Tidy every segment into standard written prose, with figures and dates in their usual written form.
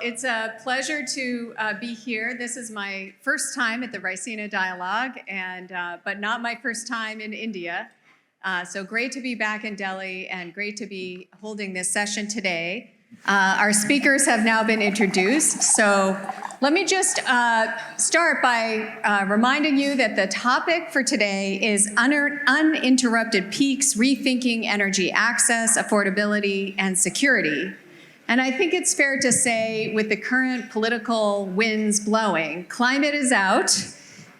it's a pleasure to be here. This is my first time at the Raisina Dialogue, but not my first time in India. So great to be back in Delhi and great to be holding this session today. Our speakers have now been introduced. So let me just start by reminding you that the topic for today is uninterrupted peaks, rethinking energy access, affordability, and security. And I think it's fair to say, with the current political winds blowing, climate is out,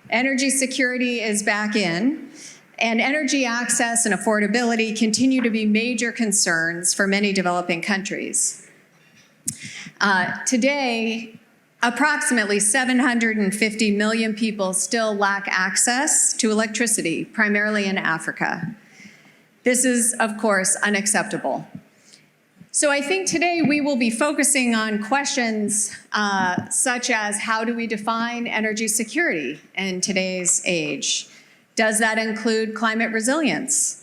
energy security is back in, and energy access and affordability continue to be major concerns for many developing countries. Today, approximately 750 million people still lack access to electricity, primarily in Africa. This is, of course, unacceptable. So I think today we will be focusing on questions such as, how do we define energy security in today's age? Does that include climate resilience?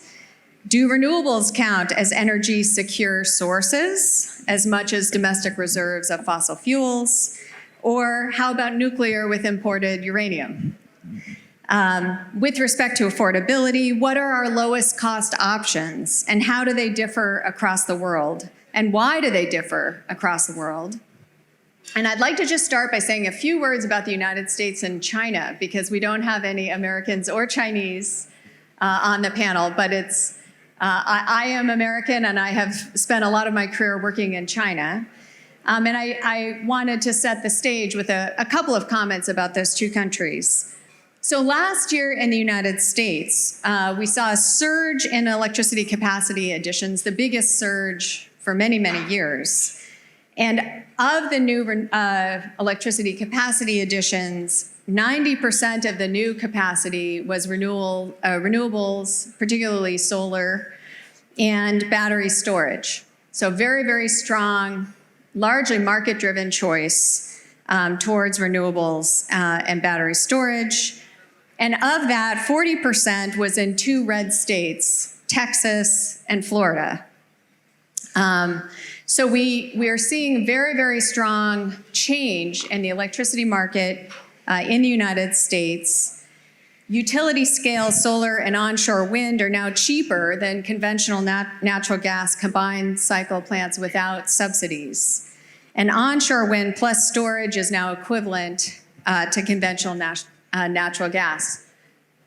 Do renewables count as energy secure sources as much as domestic reserves of fossil fuels? Or how about nuclear with imported uranium? With respect to affordability, what are our lowest cost options and how do they differ across the world? And why do they differ across the world? And I'd like to just start by saying a few words about the United States and China, because we don't have any Americans or Chinese on the panel, but I am American and I have spent a lot of my career working in China. And I wanted to set the stage with a couple of comments about those two countries. So last year in the United States, we saw a surge in electricity capacity additions, the biggest surge for many, many years. And of the new electricity capacity additions, 90% of the new capacity was renewables, particularly solar, and battery storage. So very, very strong, largely market-driven choice towards renewables and battery storage. And of that, 40% was in two red states, Texas and Florida. So we are seeing very, very strong change in the electricity market in the United States. Utility scale solar and onshore wind are now cheaper than conventional natural gas combined cycle plants without subsidies. And onshore wind plus storage is now equivalent to conventional natural gas.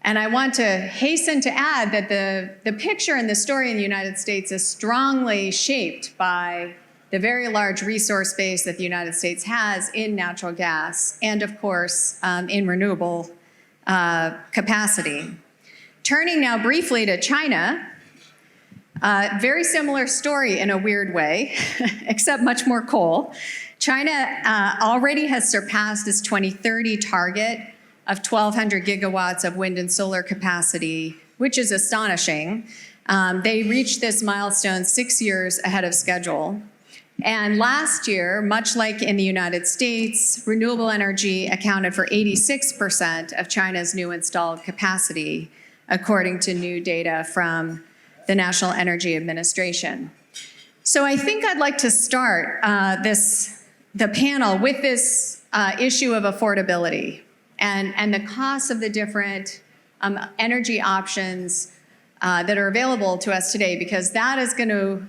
And I want to hasten to add that the picture and the story in the United States is strongly shaped by the very large resource base that the United States has in natural gas and, of course, in renewable capacity. Turning now briefly to China, very similar story in a weird way, except much more coal. China already has surpassed its 2030 target of 1,200 gigawatts of wind and solar capacity, which is astonishing. They reached this milestone 6 years ahead of schedule. And last year, much like in the United States, renewable energy accounted for 86% of China's new installed capacity, according to new data from the National Energy Administration. So I think I'd like to start the panel with this issue of affordability and the costs of the different energy options that are available to us today, because that is going to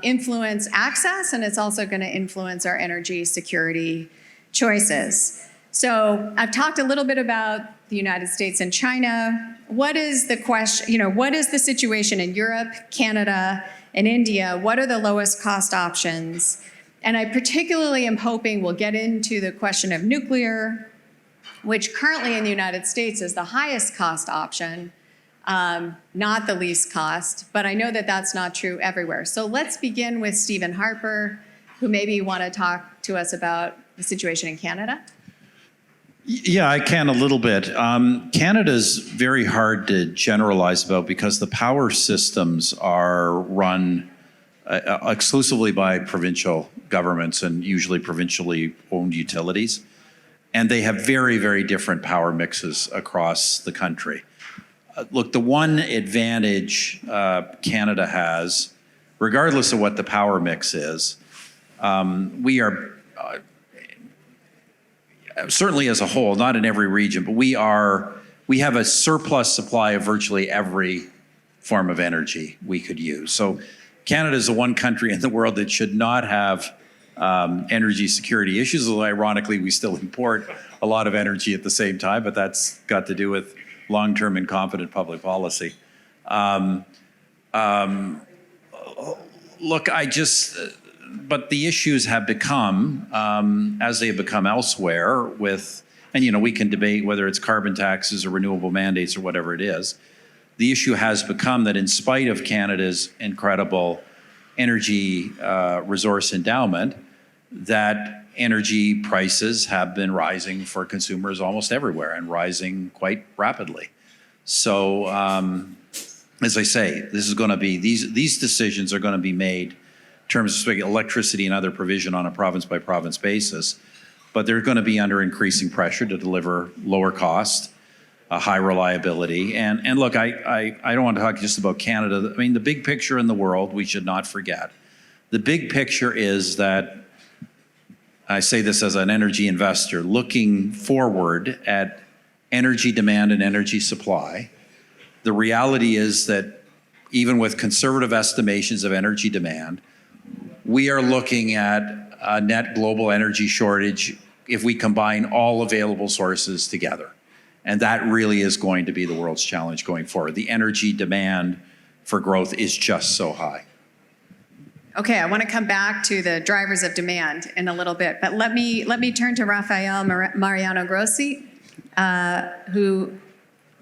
influence access and it's also going to influence our energy security choices. So I've talked a little bit about the United States and China. What is the question, what is the situation in Europe, Canada, and India? What are the lowest cost options? And I particularly am hoping we'll get into the question of nuclear, which currently in the United States is the highest cost option, not the least cost, but I know that that's not true everywhere. So let's begin with Stephen Harper, who maybe want to talk to us about the situation in Canada. Yeah, I can a little bit. Canada's very hard to generalize about because the power systems are run exclusively by provincial governments and usually provincially owned utilities. And they have very, very different power mixes across the country. Look, the one advantage Canada has, regardless of what the power mix is, we are certainly as a whole, not in every region, but we have a surplus supply of virtually every form of energy we could use. So Canada is the one country in the world that should not have energy security issues, although ironically we still import a lot of energy at the same time, but that's got to do with long-term and confident public policy. Look, but the issues have become, as they have become elsewhere with, and we can debate whether it's carbon taxes or renewable mandates or whatever it is. The issue has become that in spite of Canada's incredible energy resource endowment, that energy prices have been rising for consumers almost everywhere and rising quite rapidly. So, as I say, this is going to be, these decisions are going to be made in terms of electricity and other provision on a province-by-province basis, but they're going to be under increasing pressure to deliver lower cost, high reliability. And look, I don't want to talk just about Canada. I mean, the big picture in the world, we should not forget. The big picture is that, I say this as an energy investor, looking forward at energy demand and energy supply, the reality is that even with conservative estimations of energy demand, we are looking at a net global energy shortage if we combine all available sources together. And that really is going to be the world's challenge going forward. The energy demand for growth is just so high. Okay, I want to come back to the drivers of demand in a little bit, but let me turn to Rafael Mariano Grossi, who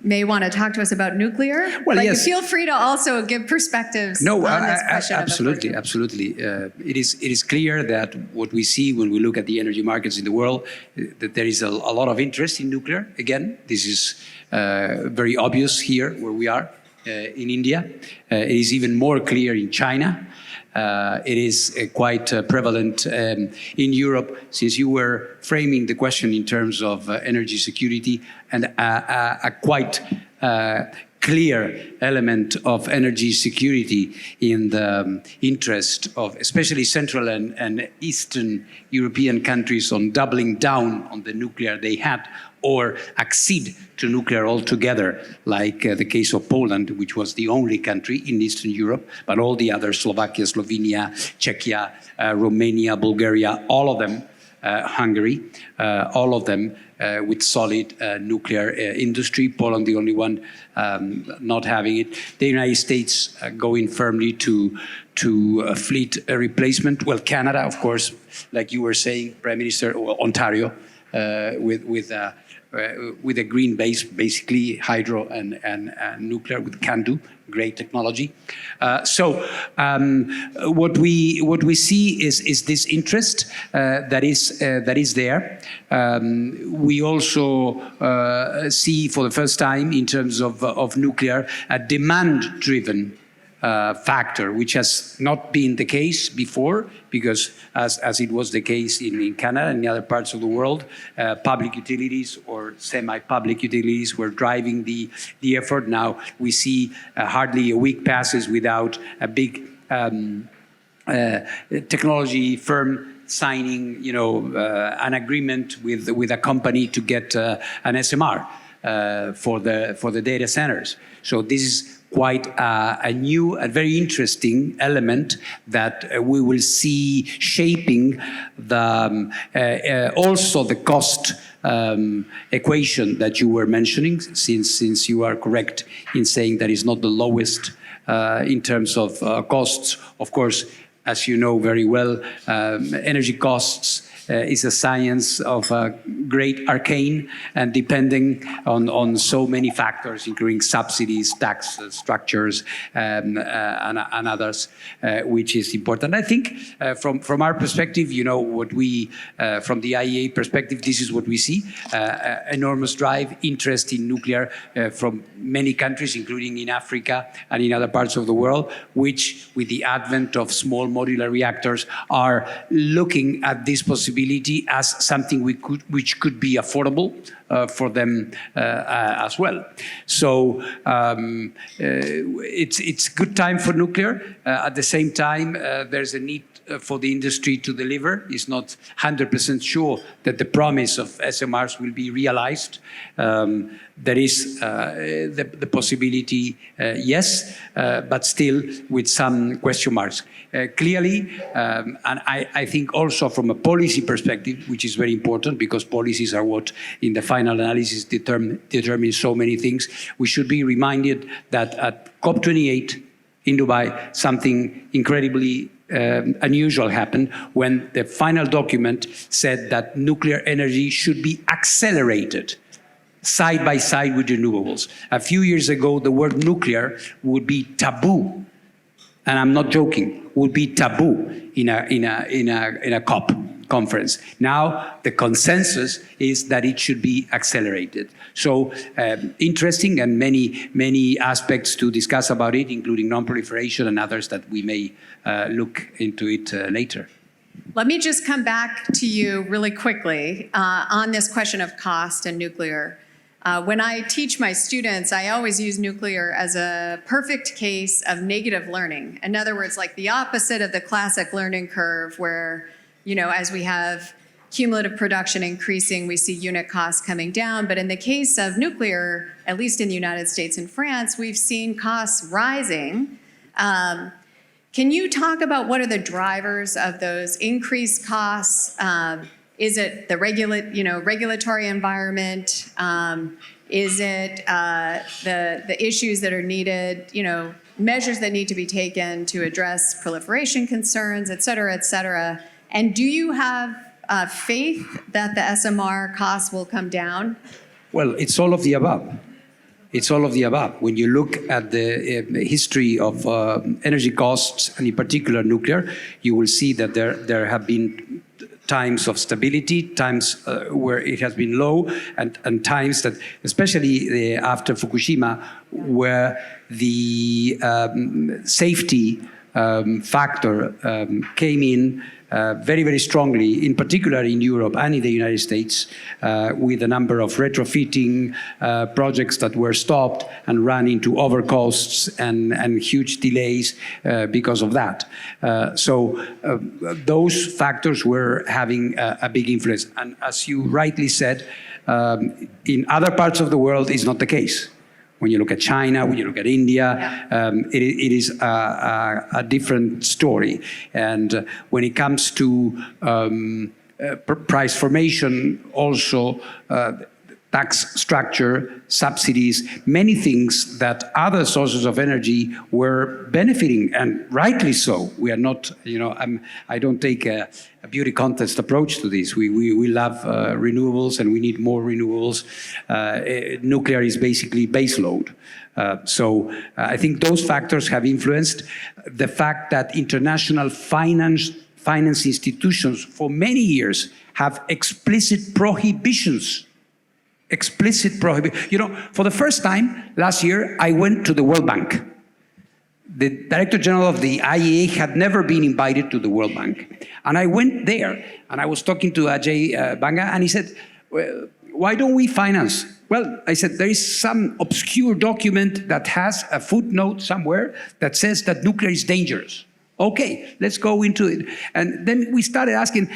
may want to talk to us about nuclear. Well, but yes. Feel free to also give perspectives on this question. Absolutely, absolutely. It is clear that what we see when we look at the energy markets in the world, that there is a lot of interest in nuclear. Again, this is very obvious here where we are in India. It is even more clear in China. It is quite prevalent in Europe, since you were framing the question in terms of energy security, and a quite clear element of energy security in the interest of especially Central and Eastern European countries on doubling down on the nuclear they had, or accede to nuclear altogether, like the case of Poland, which was the only country in Eastern Europe, but all the others, Slovakia, Slovenia, Czechia, Romania, Bulgaria, all of them, Hungary, all of them with solid nuclear industry. Poland, the only one not having it. The United States going firmly to fleet replacement. Well, Canada, of course, like you were saying, Prime Minister, Ontario, with a green base, basically hydro and nuclear with CANDU, great technology. So what we see is this interest that is there. We also see for the first time in terms of nuclear a demand-driven factor, which has not been the case before, because as it was the case in Canada and in other parts of the world, public utilities or semi-public utilities were driving the effort. Now we see hardly a week passes without a big technology firm signing, an agreement with a company to get an SMR for the data centers. So this is quite a new and very interesting element that we will see shaping also the cost equation that you were mentioning, since you are correct in saying that it's not the lowest in terms of costs. Of course, as you know very well, energy costs is a science of great arcane, and depending on so many factors, including subsidies, tax structures, and others, which is important. I think from our perspective, what we, from the IEA perspective, this is what we see, enormous drive, interest in nuclear from many countries, including in Africa and in other parts of the world, which with the advent of small modular reactors are looking at this possibility as something which could be affordable for them as well. So it's good time for nuclear. At the same time, there's a need for the industry to deliver. It's not 100% sure that the promise of SMRs will be realized. There is the possibility, yes, but still with some question marks. Clearly, and I think also from a policy perspective, which is very important because policies are what in the final analysis determine so many things, we should be reminded that at COP28 in Dubai, something incredibly unusual happened when the final document said that nuclear energy should be accelerated side by side with renewables. A few years ago, the word nuclear would be taboo, and I'm not joking, would be taboo in a COP conference. Now, the consensus is that it should be accelerated. So, interesting and many aspects to discuss about it, including non-proliferation and others that we may look into it later. Let me just come back to you really quickly on this question of cost and nuclear. When I teach my students, I always use nuclear as a perfect case of negative learning. In other words, like the opposite of the classic learning curve where, you know, as we have cumulative production increasing, we see unit costs coming down. But in the case of nuclear, at least in the United States and France, we've seen costs rising. Can you talk about what are the drivers of those increased costs? Is it the regulatory environment? Is it the issues that are needed, measures that need to be taken to address proliferation concerns, et cetera, et cetera? And do you have faith that the SMR costs will come down? Well, it's all of the above. It's all of the above. When you look at the history of energy costs, and in particular nuclear, you will see that there have been times of stability, times where it has been low, and times that, especially after Fukushima, where the safety factor came in very, very strongly, in particular in Europe and in the United States, with a number of retrofitting projects that were stopped and ran into overcosts and huge delays because of that. So those factors were having a big influence. And as you rightly said, in other parts of the world, it's not the case. When you look at China, when you look at India, it is a different story. And when it comes to price formation, also tax structure, subsidies, many things that other sources of energy were benefiting, and rightly so. We are not, I don't take a beauty contest approach to this. We love renewables, and we need more renewables. Nuclear is basically baseload. So I think those factors have influenced the fact that international finance institutions for many years have explicit prohibitions. For the first time last year, I went to the World Bank. The Director General of the IEA had never been invited to the World Bank. And I went there, and I was talking to Ajay Banga, and he said, well, why don't we finance? Well, I said, there is some obscure document that has a footnote somewhere that says that nuclear is dangerous. Okay, let's go into it. And then we started asking,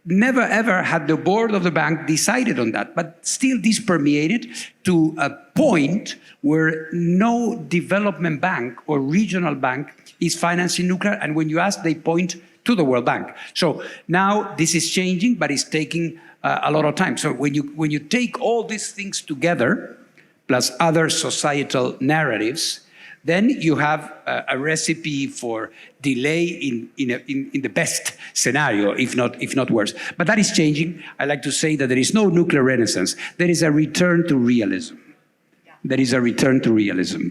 never ever had the board of the bank decided on that, but still this permeated to a point where no development bank or regional bank is financing nuclear, and when you ask, they point to the World Bank. So now this is changing, but it's taking a lot of time. So when you take all these things together, plus other societal narratives, then you have a recipe for delay in the best scenario, if not worse. But that is changing. I like to say that there is no nuclear renaissance. There is a return to realism. There is a return to realism.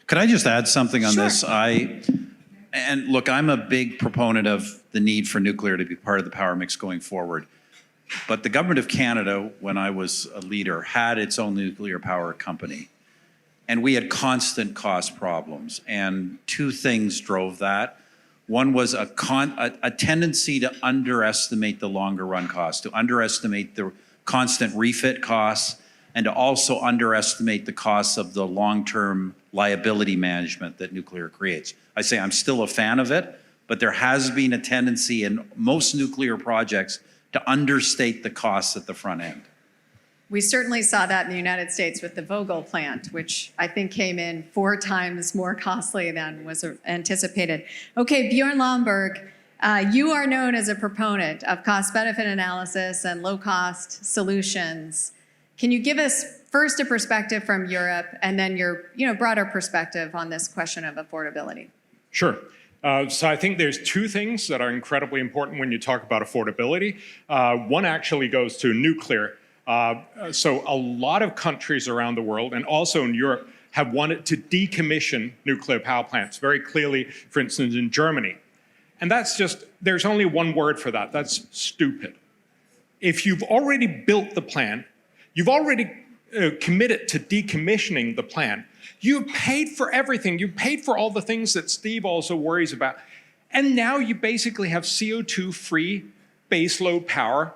Could I just add something on Sure. this? And look, I'm a big proponent of the need for nuclear to be part of the power mix going forward. But the government of Canada, when I was a leader, had its own nuclear power company. And we had constant cost problems. And two things drove that. One was a tendency to underestimate the longer run costs, to underestimate the constant refit costs, and to also underestimate the costs of the long-term liability management that nuclear creates. I say I'm still a fan of it, but there has been a tendency in most nuclear projects to understate the costs at the front end. We certainly saw that in the United States with the Vogtle plant, which I think came in 4 times more costly than was anticipated. Okay, Bjorn Lomborg, you are known as a proponent of cost-benefit analysis and low-cost solutions. Can you give us first a perspective from Europe and then your broader perspective on this question of affordability? Sure. So I think there's 2 things that are incredibly important when you talk about affordability. One actually goes to nuclear. So a lot of countries around the world, and also in Europe, have wanted to decommission nuclear power plants, very clearly, for instance, in Germany. And that's just, there's only one word for that, that's stupid. If you've already built the plant, you've already committed to decommissioning the plant, you've paid for everything, you've paid for all the things that Steve also worries about, and now you basically have CO2-free baseload power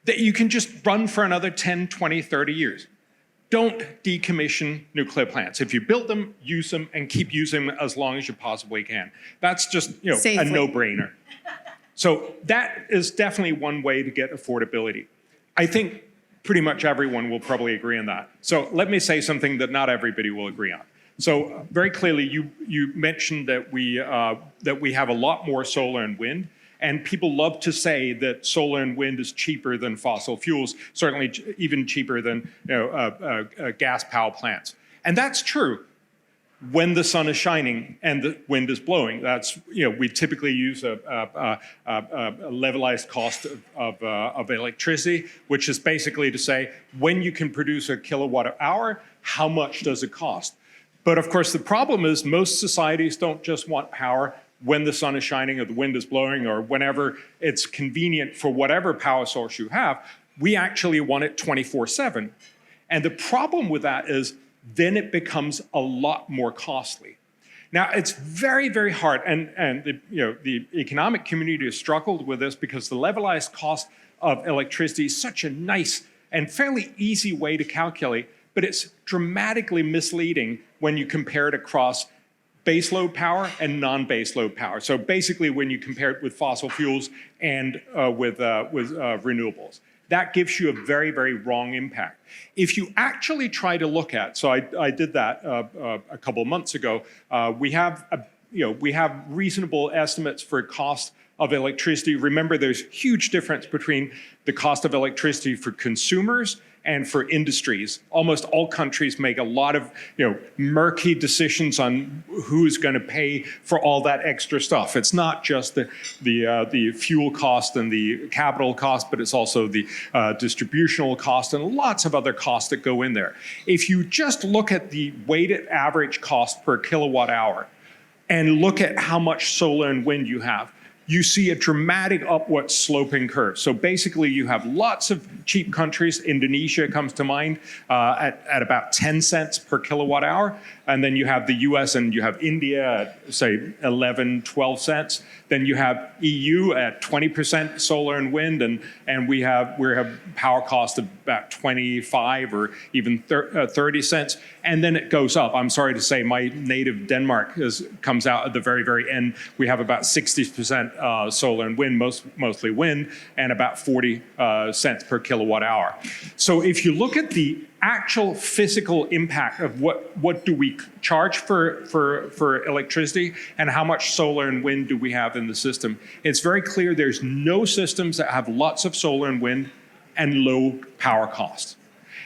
that you can just run for another 10, 20, 30 years. Don't decommission nuclear plants. If you built them, use them, and keep using them as long as you possibly can. That's just a no-brainer. So that is definitely one way to get affordability. I think pretty much everyone will probably agree on that. So let me say something that not everybody will agree on. So very clearly, you mentioned that we have a lot more solar and wind. And people love to say that solar and wind is cheaper than fossil fuels, certainly even cheaper than gas power plants. And that's true when the sun is shining and the wind is blowing. That's, we typically use a levelized cost of electricity, which is basically to say, when you can produce a kilowatt hour, how much does it cost? But of course, the problem is most societies don't just want power when the sun is shining or the wind is blowing or whenever it's convenient for whatever power source you have. We actually want it 24/7. And the problem with that is then it becomes a lot more costly. Now, it's very, very hard, and the economic community has struggled with this because the levelized cost of electricity is such a nice and fairly easy way to calculate, but it's dramatically misleading when you compare it across baseload power and non-baseload power. So basically, when you compare it with fossil fuels and with renewables, that gives you a very, very wrong impact. If you actually try to look at, so I did that a couple of months ago. We have reasonable estimates for cost of electricity. Remember, there's huge difference between the cost of electricity for consumers and for industries. Almost all countries make a lot of murky decisions on who's going to pay for all that extra stuff. It's not just the fuel cost and the capital cost, but it's also the distributional cost and lots of other costs that go in there. If you just look at the weighted average cost per kilowatt hour and look at how much solar and wind you have, you see a dramatic upward sloping curve. So basically you have lots of cheap countries. Indonesia comes to mind at about 10 cents per kilowatt hour. And then you have the US and you have India at say 11, 12 cents. Then you have EU at 20% solar and wind. And we have power cost of about 25 or even 30 cents. And then it goes up. I'm sorry to say my native Denmark comes out at the very, very end. We have about 60% solar and wind, mostly wind, and about 40 cents per kilowatt hour. So if you look at the actual physical impact of what do we charge for electricity and how much solar and wind do we have in the system, it's very clear there's no systems that have lots of solar and wind and low power costs.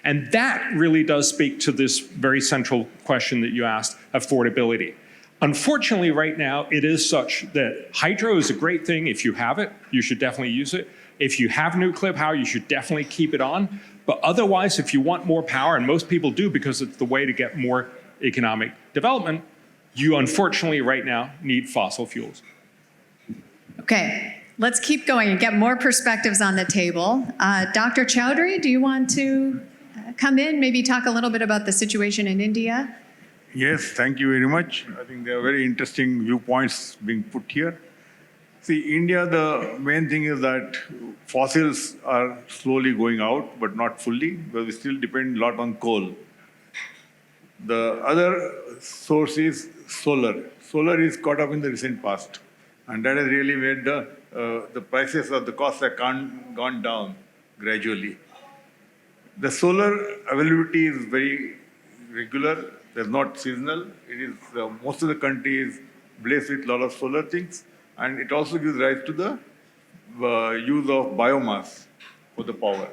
And that really does speak to this very central question that you asked, affordability. Unfortunately, right now, it is such that hydro is a great thing. If you have it, you should definitely use it. If you have nuclear power, you should definitely keep it on. But otherwise, if you want more power, and most people do because it's the way to get more economic development, you unfortunately right now need fossil fuels. Okay, let's keep going and get more perspectives on the table. Dr. Chowdhury, do you want to come in, maybe talk a little bit about the situation in India? Yes, thank you very much. I think there are very interesting viewpoints being put here. See, India, the main thing is that fossils are slowly going out, but not fully, because we still depend a lot on coal. The other source is solar. Solar is caught up in the recent past. And that has really made the prices of the costs have gone down gradually. The solar availability is very regular. There's not seasonal. It is most of the country is blessed with a lot of solar things, and it also gives rise to the use of biomass for the power.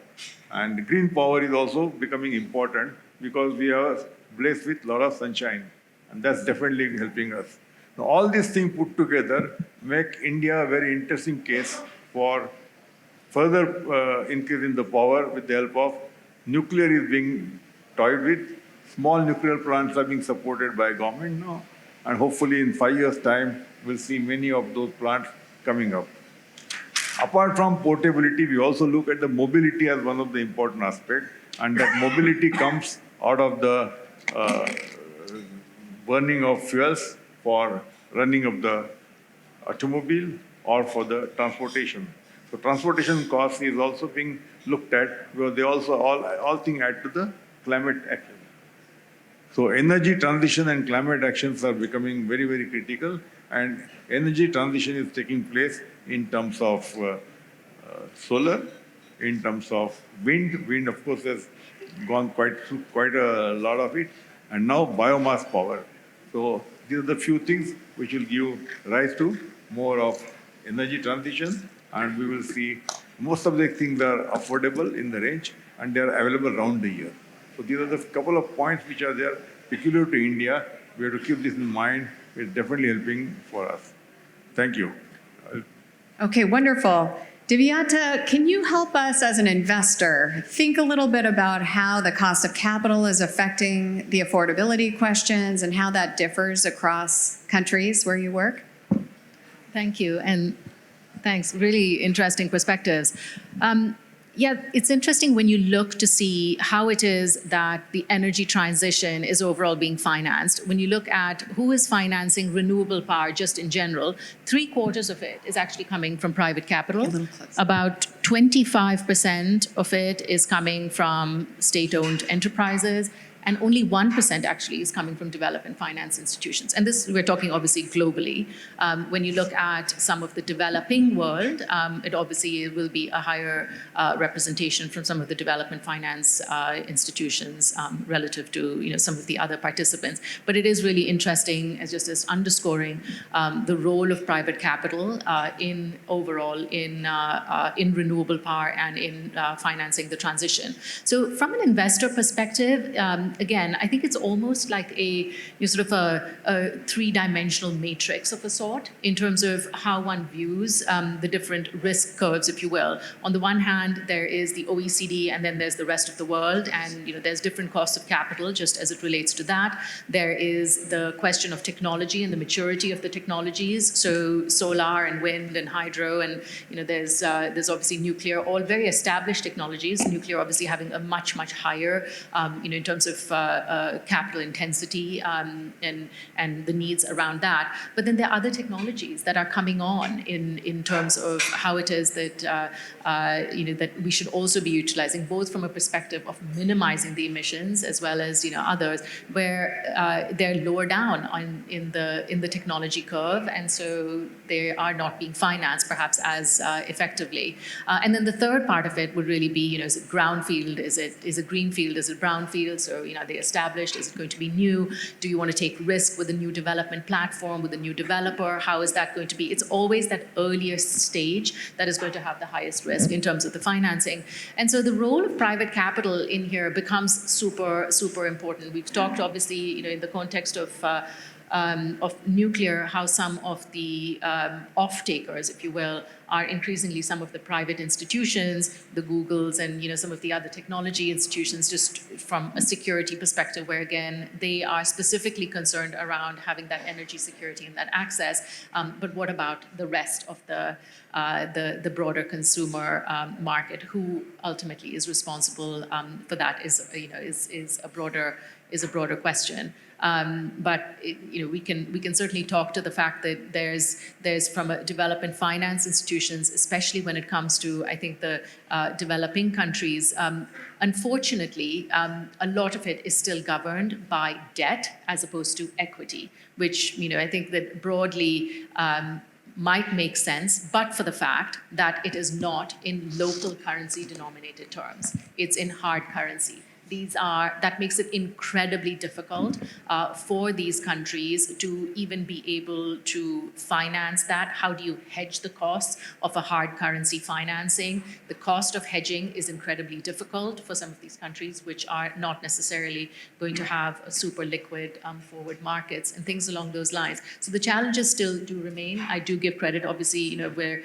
And green power is also becoming important because we are blessed with a lot of sunshine, and that's definitely helping us. Now, all these things put together make India a very interesting case for further increase in the power with the help of nuclear is being toyed with. Small nuclear plants are being supported by government now, and hopefully in 5 years' time, we'll see many of those plants coming up. Apart from portability, we also look at the mobility as one of the important aspects, and that mobility comes out of the burning of fuels for running of the automobile or for the transportation. So transportation cost is also being looked at because they also all things add to the climate action. So energy transition and climate actions are becoming very, very critical, and energy transition is taking place in terms of solar, in terms of wind. Wind, of course, has gone quite a lot of it, and now biomass power. So these are the few things which will give rise to more of energy transition, and we will see most of the things are affordable in the range, and they are available around the year. So these are the couple of points which are there peculiar to India. We have to keep this in mind. It's definitely helping for us. Thank you. Okay, wonderful. Divyata, can you help us as an investor think a little bit about how the cost of capital is affecting the affordability questions and how that differs across countries where you work? Thank you, and thanks. Really interesting perspectives. Yeah, it's interesting when you look to see how it is that the energy transition is overall being financed. When you look at who is financing renewable power just in general, 3/4 of it is actually coming from private capital. About 25% of it is coming from state-owned enterprises, and only 1% actually is coming from development finance institutions. And this, we're talking obviously globally. When you look at some of the developing world, it obviously will be a higher representation from some of the development finance institutions relative to some of the other participants. But it is really interesting as underscoring the role of private capital in overall in renewable power and in financing the transition. So from an investor perspective, again, I think it's almost like a three-dimensional matrix of a sort in terms of how one views the different risk curves, if you will. On the one hand, there is the OECD, and then there's the rest of the world, and there's different costs of capital just as it relates to that. There is the question of technology and the maturity of the technologies, so solar and wind and hydro, and there's obviously nuclear, all very established technologies. Nuclear obviously having a much higher in terms of capital intensity and the needs around that. But then there are other technologies that are coming on in terms of how it is that that we should also be utilizing, both from a perspective of minimizing the emissions as well as others where they're lower down in the technology curve, and so they are not being financed perhaps as effectively. And then the third part of it would really be is it brownfield, is it greenfield, is it brownfield? So are they established? Is it going to be new? Do you want to take risk with a new development platform, with a new developer? How is that going to be? It's always that earliest stage that is going to have the highest risk in terms of the financing. And so the role of private capital in here becomes super important. We've talked obviously in the context of nuclear, how some of the off-takers, if you will, are increasingly some of the private institutions, the Googles and some of the other technology institutions, just from a security perspective, where again, they are specifically concerned around having that energy security and that access. But what about the rest of the broader consumer market? Who ultimately is responsible for that is a broader question. But we can certainly talk to the fact that there's from a development finance institutions, especially when it comes to I think the developing countries. Unfortunately, a lot of it is still governed by debt as opposed to equity, which I think that broadly. might make sense, but for the fact that it is not in local currency denominated terms. It's in hard currency. That makes it incredibly difficult for these countries to even be able to finance that. How do you hedge the costs of a hard currency financing? The cost of hedging is incredibly difficult for some of these countries, which are not necessarily going to have a super liquid forward markets and things along those lines. So the challenges still do remain. I do give credit, obviously, where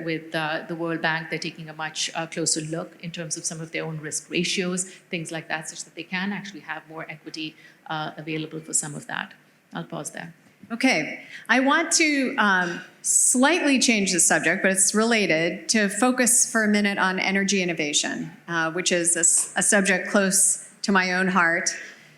with the World Bank, they're taking a much closer look in terms of some of their own risk ratios, things like that, such that they can actually have more equity available for some of that. I'll pause there. Okay, I want to slightly change the subject, but it's related, to focus for a minute on energy innovation, which is a subject close to my own heart.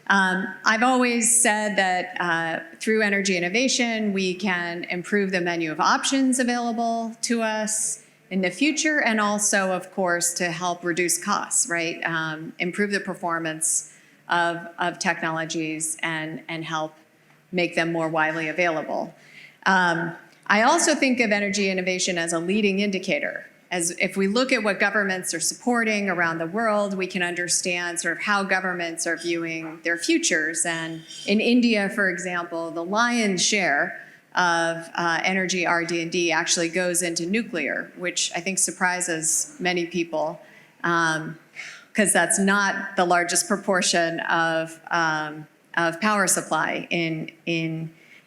I've always said that through energy innovation, we can improve the menu of options available to us in the future, and also, of course, to help reduce costs, right? Improve the performance of technologies and help make them more widely available. I also think of energy innovation as a leading indicator. As if we look at what governments are supporting around the world, we can understand sort of how governments are viewing their futures. And in India, for example, the lion's share of energy RD&D actually goes into nuclear, which I think surprises many people, because that's not the largest proportion of power supply in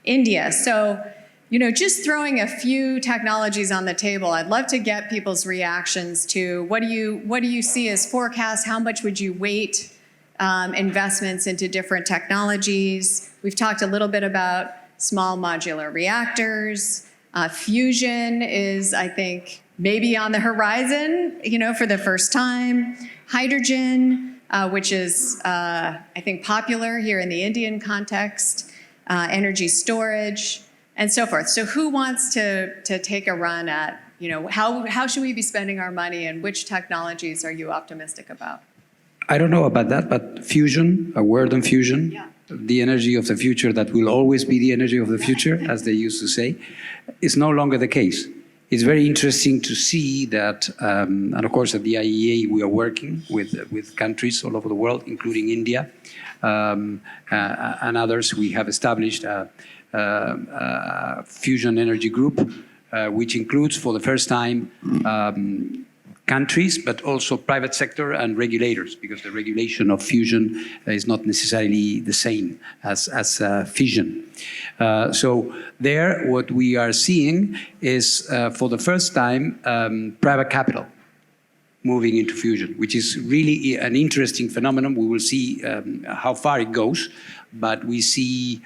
India. So, just throwing a few technologies on the table, I'd love to get people's reactions to what do you see as forecasts? How much would you weight investments into different technologies? We've talked a little bit about small modular reactors. Fusion is, I think, maybe on the horizon, for the first time. Hydrogen, which is, I think, popular here in the Indian context. Energy storage, and so forth. So who wants to take a run at, how should we be spending our money, and which technologies are you optimistic about? I don't know about that, but fusion, a word on fusion, Yeah. the energy of the future that will always be the energy of the future, as they used to say, is no longer the case. It's very interesting to see that, and of course at the IEA we are working with countries all over the world, including India and others. We have established a fusion energy group, which includes for the first time countries, but also private sector and regulators, because the regulation of fusion is not necessarily the same as fission. So there, what we are seeing is, for the first time, private capital moving into fusion, which is really an interesting phenomenon. We will see how far it goes, but we see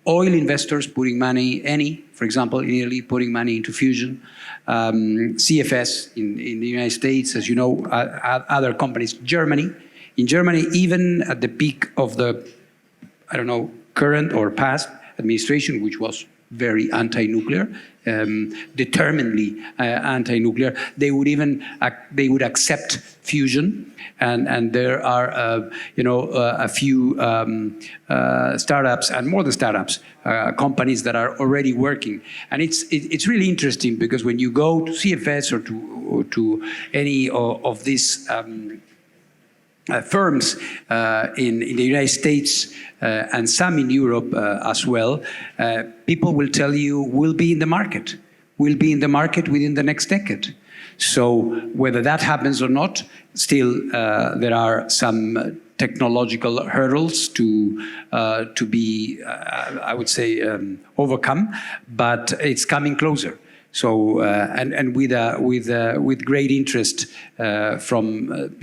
oil investors putting money, Eni, for example, in Italy, putting money into fusion. CFS in the United States, as you know, other companies. Germany. In Germany, even at the peak of the, current or past administration, which was very anti-nuclear, determinedly anti-nuclear, they would accept fusion, and there are a few startups, and more than startups, companies that are already working, and it's really interesting, because when you go to CFS or to any of these firms in the United States and some in Europe as well, people will tell you we'll be in the market. We'll be in the market within the next decade. So whether that happens or not, still there are some technological hurdles to be, I would say, overcome, but it's coming closer. So and with great interest from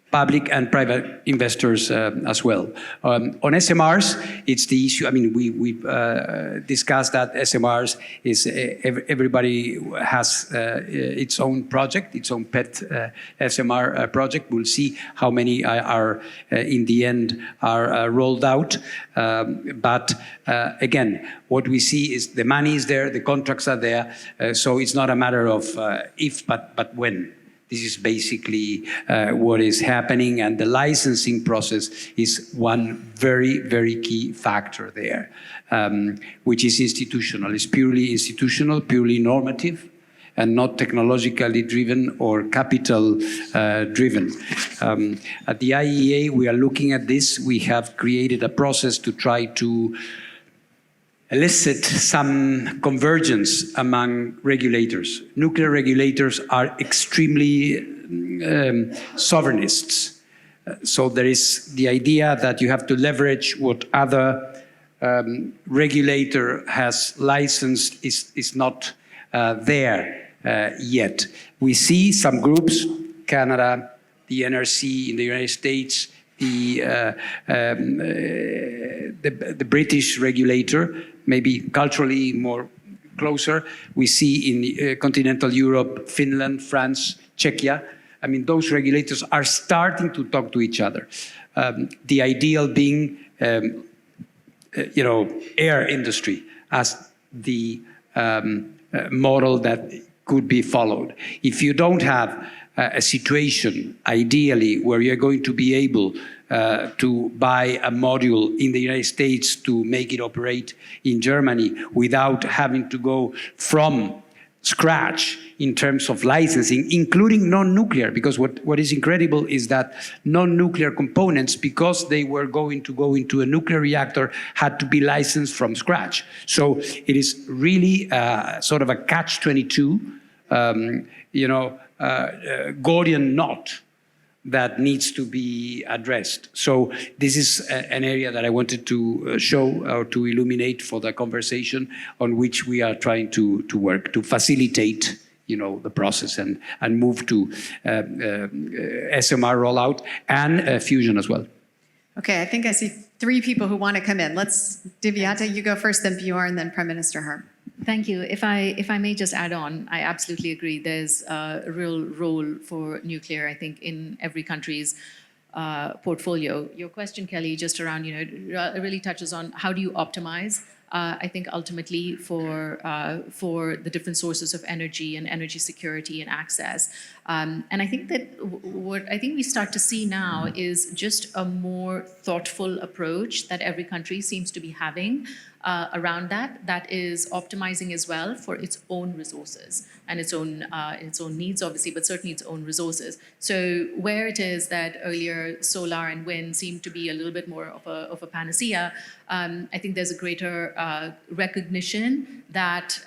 public and private investors as well. On SMRs, it's the issue. I mean, we've discussed that SMRs is everybody has its own project, its own pet SMR project. We'll see how many are in the end are rolled out. But again, what we see is the money is there, the contracts are there, so it's not a matter of if, but when. This is basically what is happening, and the licensing process is one very, very key factor there, which is institutional. It's purely institutional, purely normative, and not technologically driven or capital driven. At the IEA, we are looking at this. We have created a process to try to elicit some convergence among regulators. Nuclear regulators are extremely sovereignists. So there is the idea that you have to leverage what other regulator has licensed is not there yet. We see some groups, Canada, the NRC in the United States, the British regulator, maybe culturally more closer. We see in continental Europe, Finland, France, Czechia. I mean, those regulators are starting to talk to each other. The ideal being, air industry as the model that could be followed. If you don't have a situation, ideally, where you're going to be able to buy a module in the United States to make it operate in Germany without having to go from scratch in terms of licensing, including non-nuclear, because what is incredible is that non-nuclear components, because they were going to go into a nuclear reactor, had to be licensed from scratch. So it is really sort of a catch-22, Gordian knot that needs to be addressed. So this is an area that I wanted to show or to illuminate for the conversation on which we are trying to work, to facilitate the process and move to SMR rollout and fusion as well. Okay, I think I see 3 people who want to come in. Divyata, you go first, then Bjorn, then Prime Minister Harper. Thank you. If I may just add on, I absolutely agree. There's a real role for nuclear, I think, in every country's portfolio. Your question, Kelly, just around, it really touches on how do you optimize, I think, ultimately for the different sources of energy and energy security and access. And I think that what I think we start to see now is just a more thoughtful approach that every country seems to be having around that is optimizing as well for its own resources and its own needs, obviously, but certainly its own resources. So where it is that earlier solar and wind seemed to be a little bit more of a panacea, I think there's a greater recognition that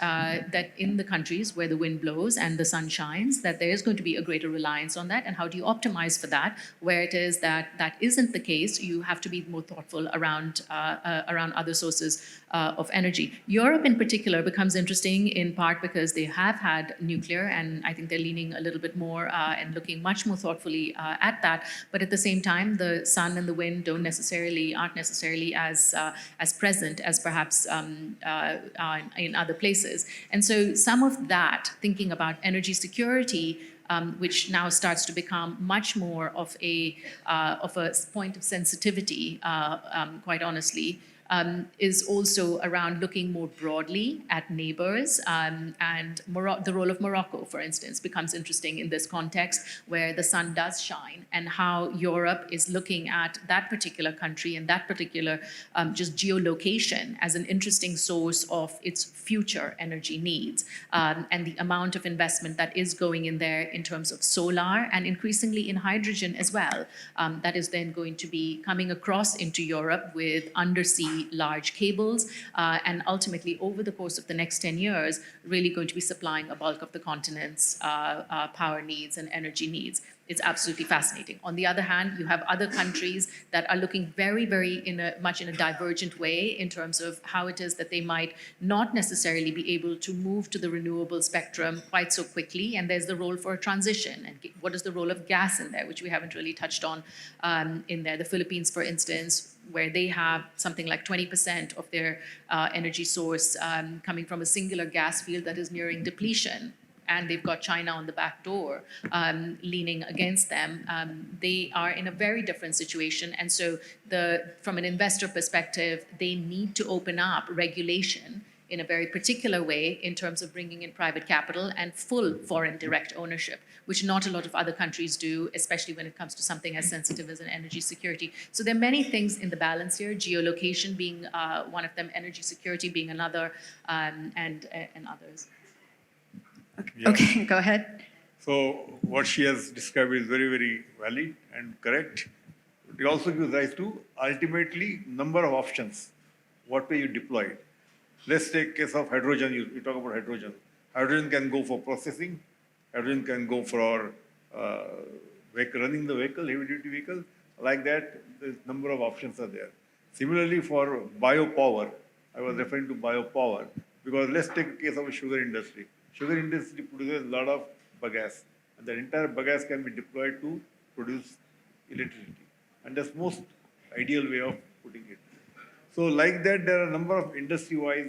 in the countries where the wind blows and the sun shines, that there is going to be a greater reliance on that. And how do you optimize for that? Where it is that isn't the case, you have to be more thoughtful around other sources of energy. Europe in particular becomes interesting in part because they have had nuclear, and I think they're leaning a little bit more and looking much more thoughtfully at that. But at the same time, the sun and the wind aren't necessarily as present as perhaps in other places. And so some of that, thinking about energy security, which now starts to become much more of a point of sensitivity, quite honestly, is also around looking more broadly at neighbors, and the role of Morocco, for instance, becomes interesting in this context where the sun does shine, and how Europe is looking at that particular country and that particular just geolocation as an interesting source of its future energy needs, and the amount of investment that is going in there in terms of solar and increasingly in hydrogen as well, that is then going to be coming across into Europe with undersea large cables, and ultimately over the course of the next 10 years, really going to be supplying a bulk of the continent's power needs and energy needs. It's absolutely fascinating. On the other hand, you have other countries that are looking very, very much in a divergent way in terms of how it is that they might not necessarily be able to move to the renewable spectrum quite so quickly. And there's the role for a transition. And what is the role of gas in there, which we haven't really touched on in there. The Philippines, for instance, where they have something like 20% of their energy source coming from a singular gas field that is nearing depletion. And they've got China on the back door leaning against them. They are in a very different situation. And so from an investor perspective, they need to open up regulation in a very particular way in terms of bringing in private capital and full foreign direct ownership, which not a lot of other countries do, especially when it comes to something as sensitive as an energy security. So there are many things in the balance here, geolocation being one of them, energy security being another, and others. Okay, go ahead. So what she has described is very, very valid and correct. It also gives rise to ultimately number of options. What way you deploy it. Let's take case of hydrogen. You talk about hydrogen. Hydrogen can go for processing. Hydrogen can go for running the vehicle, heavy-duty vehicle. Like that, the number of options are there. Similarly, for biopower, I was referring to biopower because let's take a case of a sugar industry. Sugar industry produces a lot of bagasse, and the entire bagasse can be deployed to produce electricity. And that's most ideal way of putting it. So like that, there are a number of industry-wise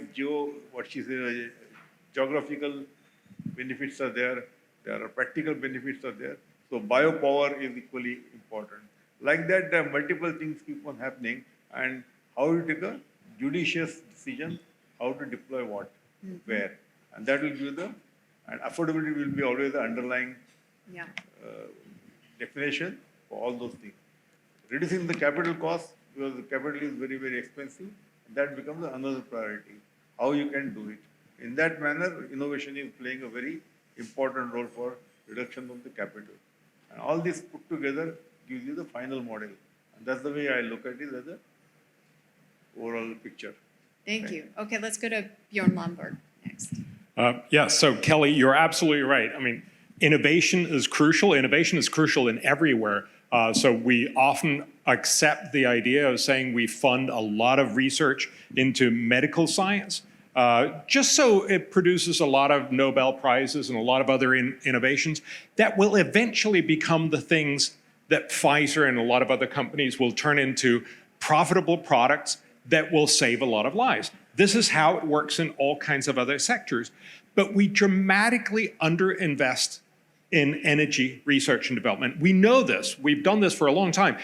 geographical benefits are there. There are practical benefits are there. So biopower is equally important. Like that, there are multiple things keep on happening, and how you take a judicious decision, how to deploy what, where, and that will give and affordability will be always the underlying Yeah. definition for all those things. Reducing the capital cost, because the capital is very, very expensive, that becomes another priority, how you can do it. In that manner, innovation is playing a very important role for reduction of the capital. And all this put together gives you the final model. And that's the way I look at it as an overall picture. Thank you. Okay, let's go to Bjorn Lomborg next. Yeah, so Kelly, you're absolutely right. I mean, innovation is crucial. Innovation is crucial in everywhere. So we often accept the idea of saying we fund a lot of research into medical science, just so it produces a lot of Nobel Prizes and a lot of other innovations that will eventually become the things that Pfizer and a lot of other companies will turn into profitable products that will save a lot of lives. This is how it works in all kinds of other sectors. But we dramatically underinvest in energy research and development. We know this. We've done this for a long time.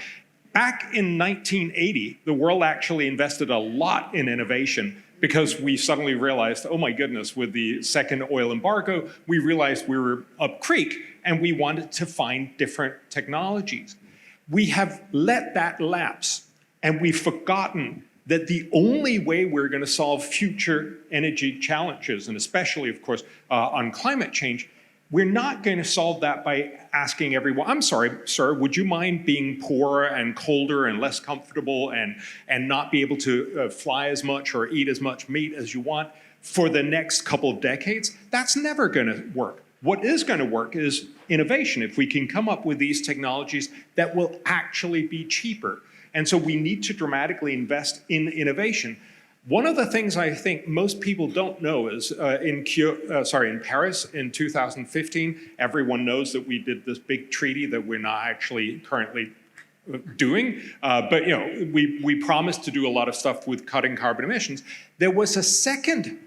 Back in 1980, the world actually invested a lot in innovation because we suddenly realized, oh my goodness, with the second oil embargo, we realized we were up creek and we wanted to find different technologies. We have let that lapse and we've forgotten that the only way we're going to solve future energy challenges, and especially, of course, on climate change, we're not going to solve that by asking everyone, I'm sorry, sir, would you mind being poorer and colder and less comfortable and not be able to fly as much or eat as much meat as you want for the next couple of decades? That's never going to work. What is going to work is innovation. If we can come up with these technologies that will actually be cheaper. And so we need to dramatically invest in innovation. One of the things I think most people don't know is in Paris in 2015, everyone knows that we did this big treaty that we're not actually currently doing, but you know, we promised to do a lot of stuff with cutting carbon emissions. There was a second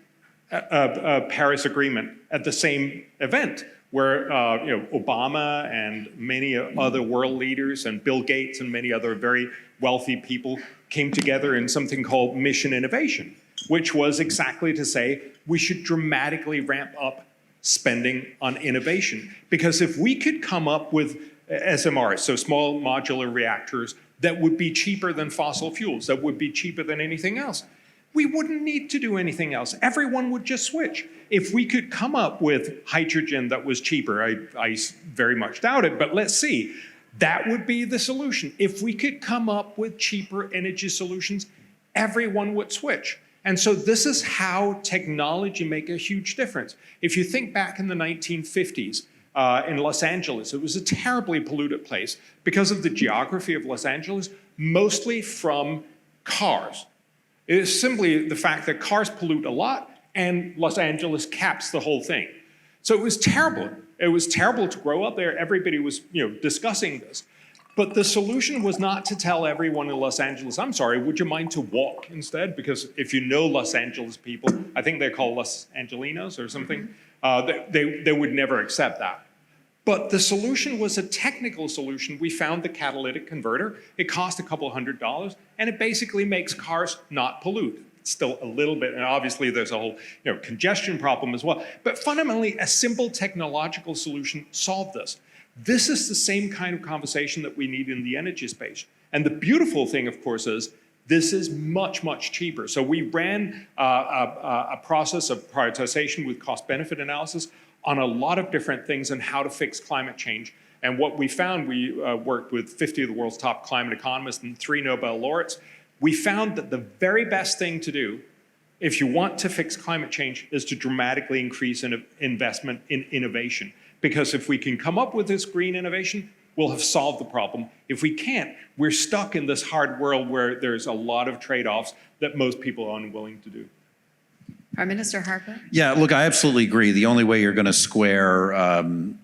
Paris Agreement at the same event where you know, Obama and many other world leaders and Bill Gates and many other very wealthy people came together in something called Mission Innovation, which was exactly to say we should dramatically ramp up spending on innovation. Because if we could come up with SMRs, so small modular reactors, that would be cheaper than fossil fuels, that would be cheaper than anything else, we wouldn't need to do anything else. Everyone would just switch. If we could come up with hydrogen that was cheaper, I very much doubt it, but let's see. That would be the solution. If we could come up with cheaper energy solutions, everyone would switch. And so this is how technology makes a huge difference. If you think back in the 1950s, in Los Angeles, it was a terribly polluted place because of the geography of Los Angeles, mostly from cars. It is simply the fact that cars pollute a lot and Los Angeles caps the whole thing. So it was terrible. It was terrible to grow up there. Everybody was, discussing this. But the solution was not to tell everyone in Los Angeles, I'm sorry, would you mind to walk instead? Because if you know Los Angeles people, I think they're called Los Angelinos or something, they would never accept that. But the solution was a technical solution. We found the catalytic converter. It cost a couple $100, and it basically makes cars not pollute. still a little bit, and obviously there's a whole congestion problem as well. But fundamentally, a simple technological solution solved this. This is the same kind of conversation that we need in the energy space. And the beautiful thing, of course, is this is much, much cheaper. So we ran a process of prioritization with cost-benefit analysis on a lot of different things and how to fix climate change. And what we found, we worked with 50 of the world's top climate economists and 3 Nobel laureates. We found that the very best thing to do if you want to fix climate change is to dramatically increase investment in innovation. Because if we can come up with this green innovation, we'll have solved the problem. If we can't, we're stuck in this hard world where there's a lot of trade-offs that most people are unwilling to do. Prime Minister Harper? Yeah, look, I absolutely agree. The only way you're going to square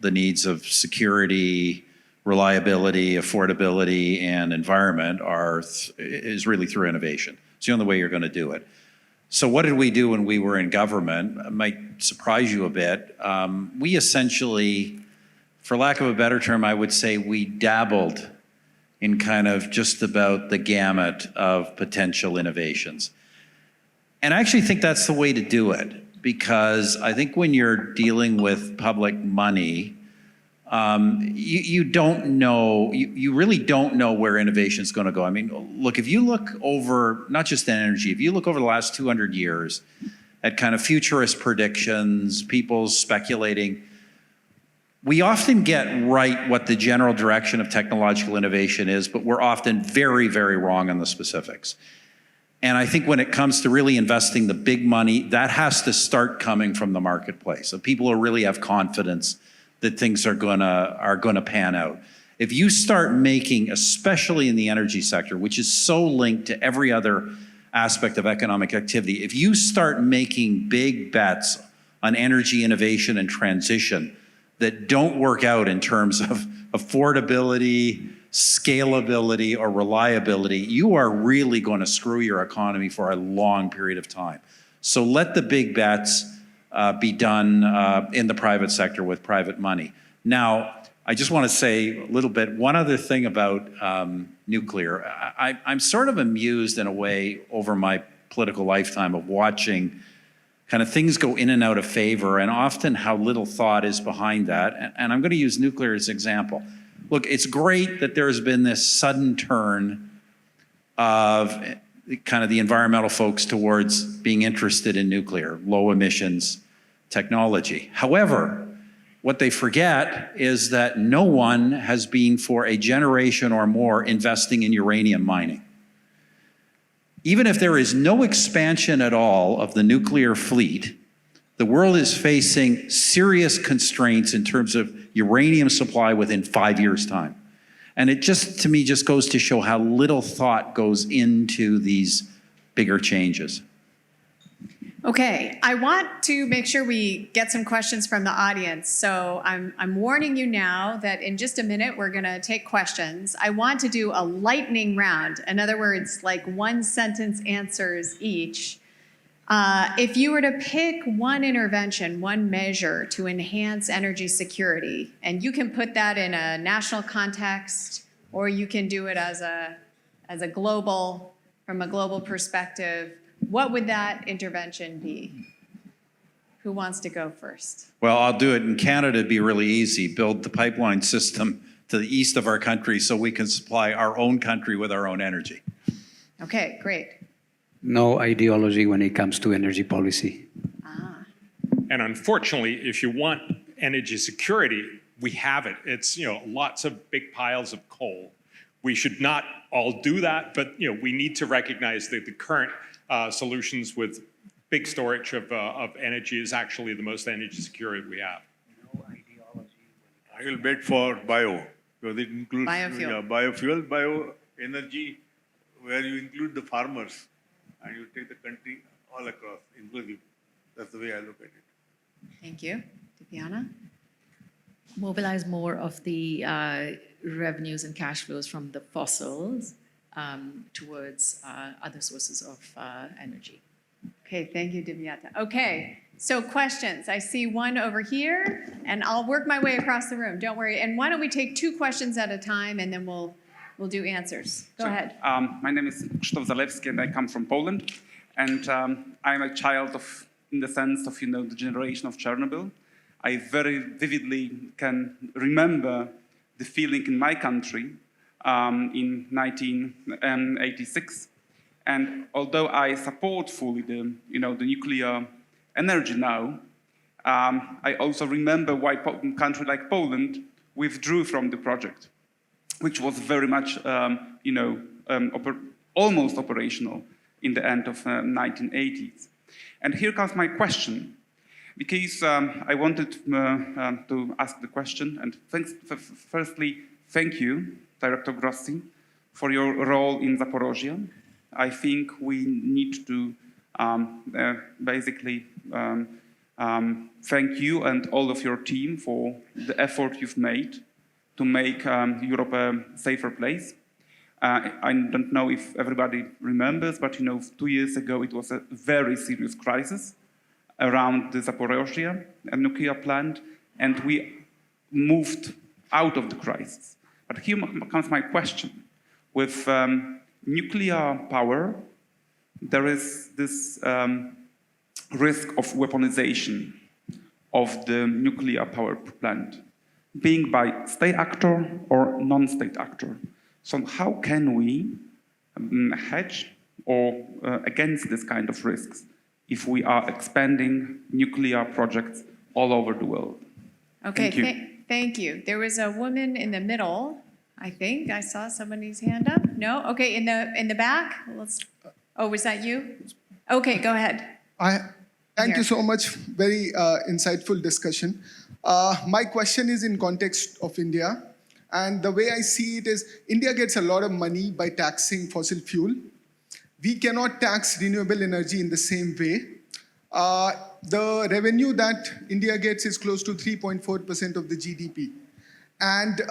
the needs of security, reliability, affordability, and environment is really through innovation. It's the only way you're going to do it. So what did we do when we were in government? It might surprise you a bit. We essentially, for lack of a better term, I would say we dabbled in kind of just about the gamut of potential innovations. And I actually think that's the way to do it, because I think when you're dealing with public money, you don't know, you really don't know where innovation is going to go. I mean, look, if you look over, not just in energy, if you look over the last 200 years at kind of futurist predictions, people speculating, we often get right what the general direction of technological innovation is, but we're often very, very wrong on the specifics. And I think when it comes to really investing the big money, that has to start coming from the marketplace. So people who really have confidence that things are gonna pan out. If you start making, especially in the energy sector, which is so linked to every other aspect of economic activity, if you start making big bets on energy innovation and transition that don't work out in terms of affordability, scalability, or reliability, you are really going to screw your economy for a long period of time. So let the big bets be done in the private sector with private money. Now, I just want to say a little bit, one other thing about nuclear. I'm sort of amused in a way over my political lifetime of watching kind of things go in and out of favor, and often how little thought is behind that. And I'm going to use nuclear as an example. Look, it's great that there's been this sudden turn of kind of the environmental folks towards being interested in nuclear, low emissions technology. However, what they forget is that no one has been for a generation or more investing in uranium mining. Even if there is no expansion at all of the nuclear fleet, the world is facing serious constraints in terms of uranium supply within 5 years' time. And it just, to me, just goes to show how little thought goes into these bigger changes. Okay, I want to make sure we get some questions from the audience. So I'm warning you now that in just a minute, we're gonna take questions. I want to do a lightning round. In other words, like 1-sentence answers each. If you were to pick one intervention, one measure to enhance energy security, and you can put that in a national context, or you can do it as a global, from a global perspective, what would that intervention be? Who wants to go first? Well, I'll do it. In Canada, it'd be really easy. Build the pipeline system to the east of our country so we can supply our own country with our own energy. Okay, great. No ideology when it comes to energy policy. And unfortunately, if you want energy security, we have it. It's lots of big piles of coal. We should not all do that, but we need to recognize that the current solutions with big storage of energy is actually the most energy security we have. No ideology. I will bet for bio, because it includes biofuel, bioenergy, where you include the farmers and you take the country all across, inclusive. That's the way I look at it. Thank you. Divyana? Mobilize more of the revenues and cash flows from the fossils towards other sources of energy. Okay, thank you, Divyata. Okay, so questions. I see one over here, and I'll work my way across the room. Don't worry. And why don't we take 2 questions at a time, and then we'll do answers. Go ahead. My name is Krzysztof Zalewski, and I come from Poland. And I'm a child of, in the sense of, the generation of Chernobyl. I very vividly can remember the feeling in my country in 1986. And although I support fully the nuclear energy now, I also remember why a country like Poland withdrew from the project, which was very much, almost operational in the end of 1980s. And here comes my question, because I wanted to ask the question, and firstly, thank you, Director Grossi, for your role in Zaporozhye. I think we need to basically thank you and all of your team for the effort you've made to make Europe a safer place. I don't know if everybody remembers, but 2 years ago it was a very serious crisis around the Zaporozhye nuclear plant, and we moved out of the crisis. But here comes my question. With nuclear power, there is this risk of weaponization of the nuclear power plant, being by state actor or non-state actor. So how can we hedge or against this kind of risks if we are expanding nuclear projects all over the world? Okay, Thank you. thank you. There was a woman in the middle, I think. I saw somebody's hand up. No? Okay, in the back. Oh, was that you? Okay, go ahead. Thank you so much. Very insightful discussion. My question is in context of India. And the way I see it is, India gets a lot of money by taxing fossil fuel. We cannot tax renewable energy in the same way. The revenue that India gets is close to 3.4% of the GDP. And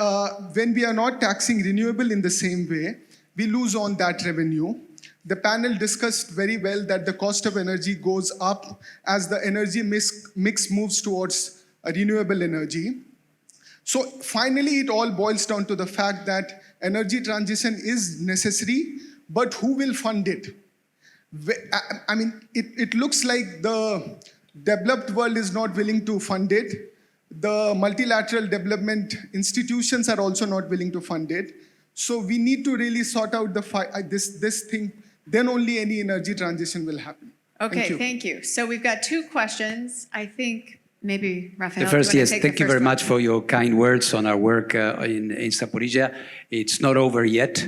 when we are not taxing renewable in the same way, we lose on that revenue. The panel discussed very well that the cost of energy goes up as the energy mix moves towards renewable energy. So finally, it all boils down to the fact that energy transition is necessary, but who will fund it? I mean, it looks like the developed world is not willing to fund it. The multilateral development institutions are also not willing to fund it. So we need to really sort out this thing. Then only any energy transition will happen. Okay, thank you. So we've got two questions. I think maybe Rafael. The first, you wanna yes, take thank the you very first one? much for your kind words on our work in Zaporizhia. It's not over yet.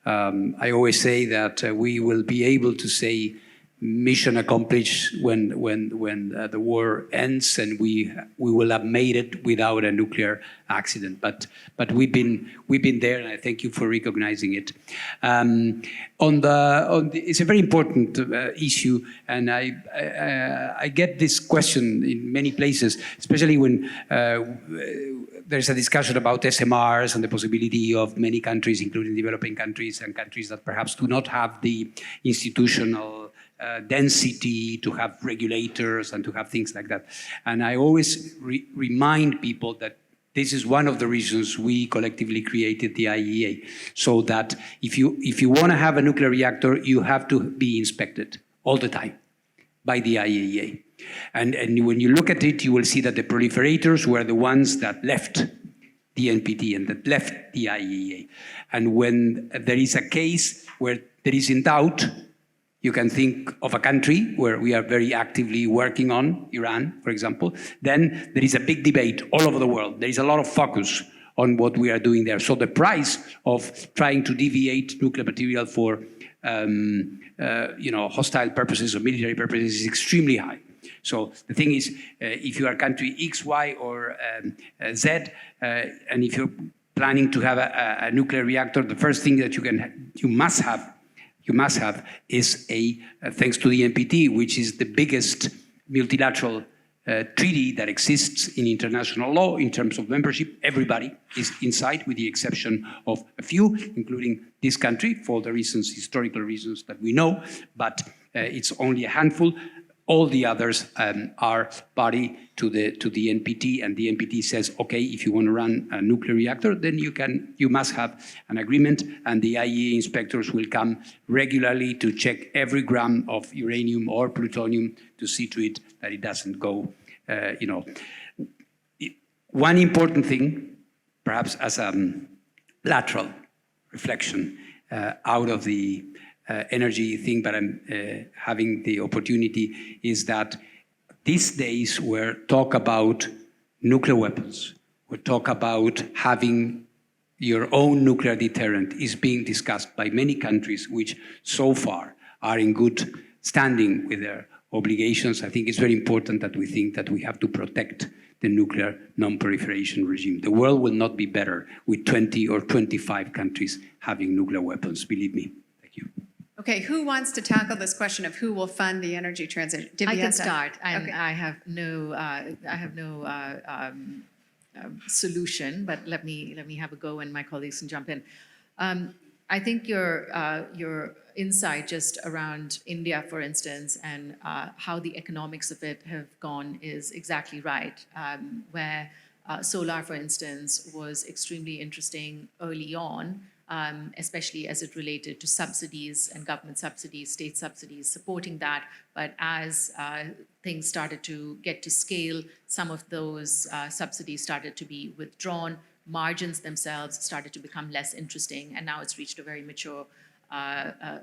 I always say that we will be able to say mission accomplished when the war ends, and we will have made it without a nuclear accident. But we've been there, and I thank you for recognizing it. It's a very important issue, and I get this question in many places, especially when there's a discussion about SMRs and the possibility of many countries, including developing countries and countries that perhaps do not have the institutional density to have regulators and to have things like that. And I always remind people that this is one of the reasons we collectively created the IEA, so that if you want to have a nuclear reactor, you have to be inspected all the time by the IEA. And when you look at it, you will see that the proliferators were the ones that left the NPT and that left the IEA. And when there is a case where there is in doubt, you can think of a country where we are very actively working on, Iran, for example. Then there is a big debate all over the world. There is a lot of focus on what we are doing there. So the price of trying to deviate nuclear material for hostile purposes or military purposes is extremely high. So the thing is, if you are country X, Y, or Z, and if you're planning to have a nuclear reactor, the first thing that you must have is thanks to the NPT, which is the biggest multilateral treaty that exists in international law in terms of membership. Everybody is inside, with the exception of a few, including this country, for the historical reasons that we know, but it's only a handful. all the others are party to the NPT, and the NPT says, okay, if you want to run a nuclear reactor, then you must have an agreement, and the IAEA inspectors will come regularly to check every gram of uranium or plutonium to see to it that it doesn't go. One important thing, perhaps as a lateral reflection out of the energy thing, but I'm having the opportunity, is that these days we're talk about nuclear weapons, we talk about having your own nuclear deterrent is being discussed by many countries which so far are in good standing with their obligations. I think it's very important that we think that we have to protect the nuclear non-proliferation regime. The world will not be better with 20 or 25 countries having nuclear weapons, believe me. Thank you. Okay, who wants to tackle this question of who will fund the energy transition? I can start, and Okay. I have no solution, but let me have a go, and my colleagues can jump in. I think your insight just around India, for instance, and how the economics of it have gone is exactly right. Where solar, for instance, was extremely interesting early on, especially as it related to subsidies and government subsidies, state subsidies, supporting that. But as things started to get to scale, some of those subsidies started to be withdrawn. Margins themselves started to become less interesting, and now it's reached a very mature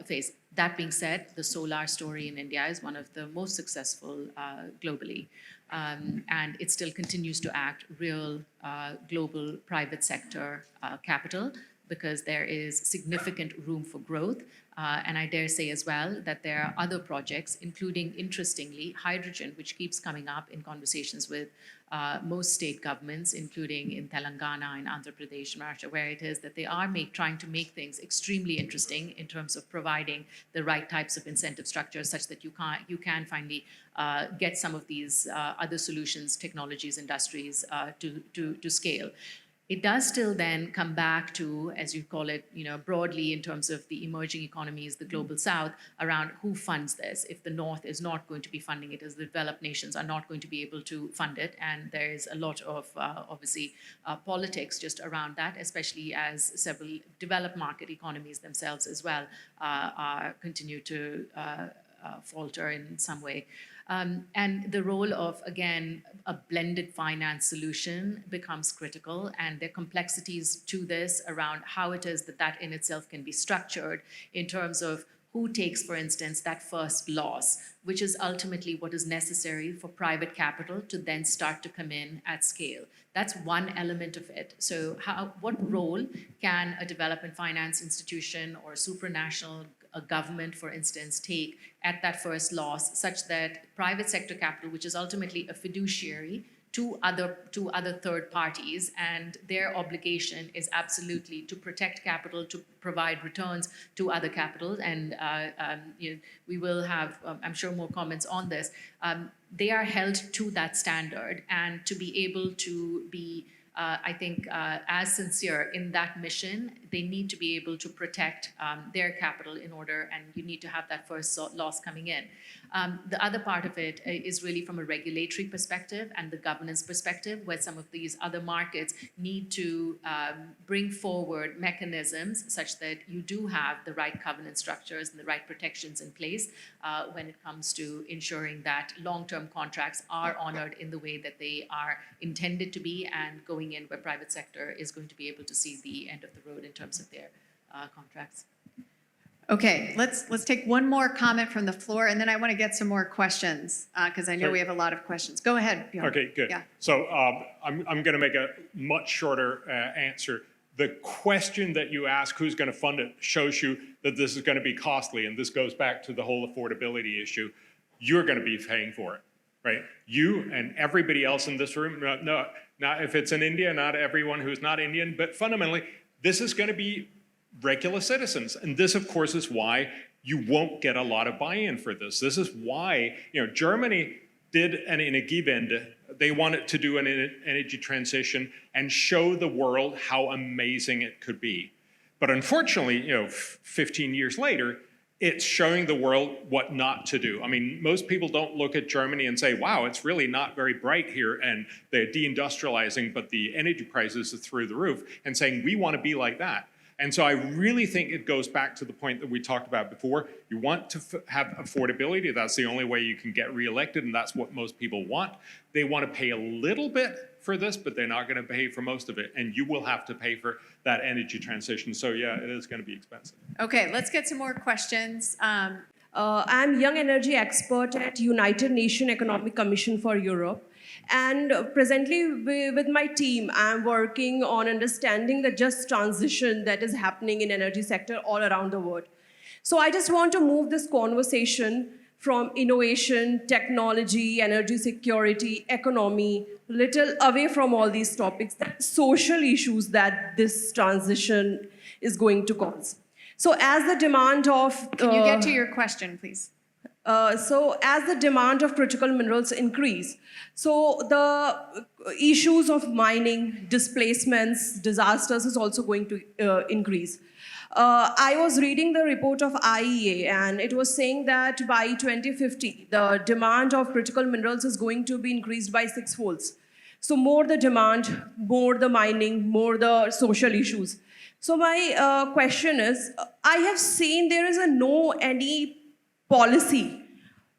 phase. That being said, the solar story in India is one of the most successful globally, and it still continues to act real global private sector capital, because there is significant room for growth. And I dare say as well that there are other projects, including, interestingly, hydrogen, which keeps coming up in conversations with most state governments, including in Telangana and Andhra Pradesh, Maharashtra, where it is that they are trying to make things extremely interesting in terms of providing the right types of incentive structures such that you can finally get some of these other solutions, technologies, industries to scale. It does still then come back to, as you call it, broadly in terms of the emerging economies, the global south, around who funds this. If the north is not going to be funding it, as the developed nations are not going to be able to fund it, and there is a lot of, obviously, politics just around that, especially as several developed market economies themselves as well continue to falter in some way. And the role of, again, a blended finance solution becomes critical, and there are complexities to this around how it is that in itself can be structured in terms of who takes, for instance, that first loss, which is ultimately what is necessary for private capital to then start to come in at scale. That's one element of it. So what role can a development finance institution or a supranational a government, for instance, take at that first loss, such that private sector capital, which is ultimately a fiduciary to other third parties, and their obligation is absolutely to protect capital, to provide returns to other capital, and we will have, I'm sure, more comments on this. They are held to that standard, and to be able to be I think, as sincere in that mission, they need to be able to protect their capital in order, and you need to have that first loss coming in. The other part of it is really from a regulatory perspective and the governance perspective, where some of these other markets need to bring forward mechanisms such that you do have the right covenant structures and the right protections in place when it comes to ensuring that long-term contracts are honored in the way that they are intended to be, and going in where private sector is going to be able to see the end of the road in terms of their contracts. Okay, let's take one more comment from the floor, and then I want to get some more questions because I know we have a lot of questions. Go ahead, Bjorn. Okay, good. Yeah. So I'm going to make a much shorter answer. The question that you ask, who's going to fund it, shows you that this is going to be costly, and this goes back to the whole affordability issue. You're going to be paying for it, right? You and everybody else in this room. No, not if it's in India, not everyone who's not Indian, but fundamentally, this is going to be regular citizens. And this, of course, is why you won't get a lot of buy-in for this. This is why, Germany did an Energiewende. They wanted to do an energy transition and show the world how amazing it could be. But unfortunately, 15 years later, it's showing the world what not to do. I mean, most people don't look at Germany and say, wow, it's really not very bright here, and they're deindustrializing, but the energy prices are through the roof, and saying, we want to be like that. And so I really think it goes back to the point that we talked about before. You want to have affordability. That's the only way you can get reelected, and that's what most people want. They want to pay a little bit for this, but they're not going to pay for most of it, and you will have to pay for that energy transition. So yeah, it is going to be expensive. Okay, let's get some more questions. I'm young energy expert at United Nations Economic Commission for Europe. And presently with my team, I'm working on understanding the just transition that is happening in energy sector all around the world. So I just want to move this conversation from innovation, technology, energy security, economy, little away from all these topics, that social issues that this transition is going to cause. So as the demand of... Can you get to your question, please? So as the demand of critical minerals increase, so the issues of mining, displacements, disasters is also going to increase. I was reading the report of IEA, and it was saying that by 2050, the demand of critical minerals is going to be increased by 6-folds. So more the demand, more the mining, more the social issues. So my question is, I have seen there is any policy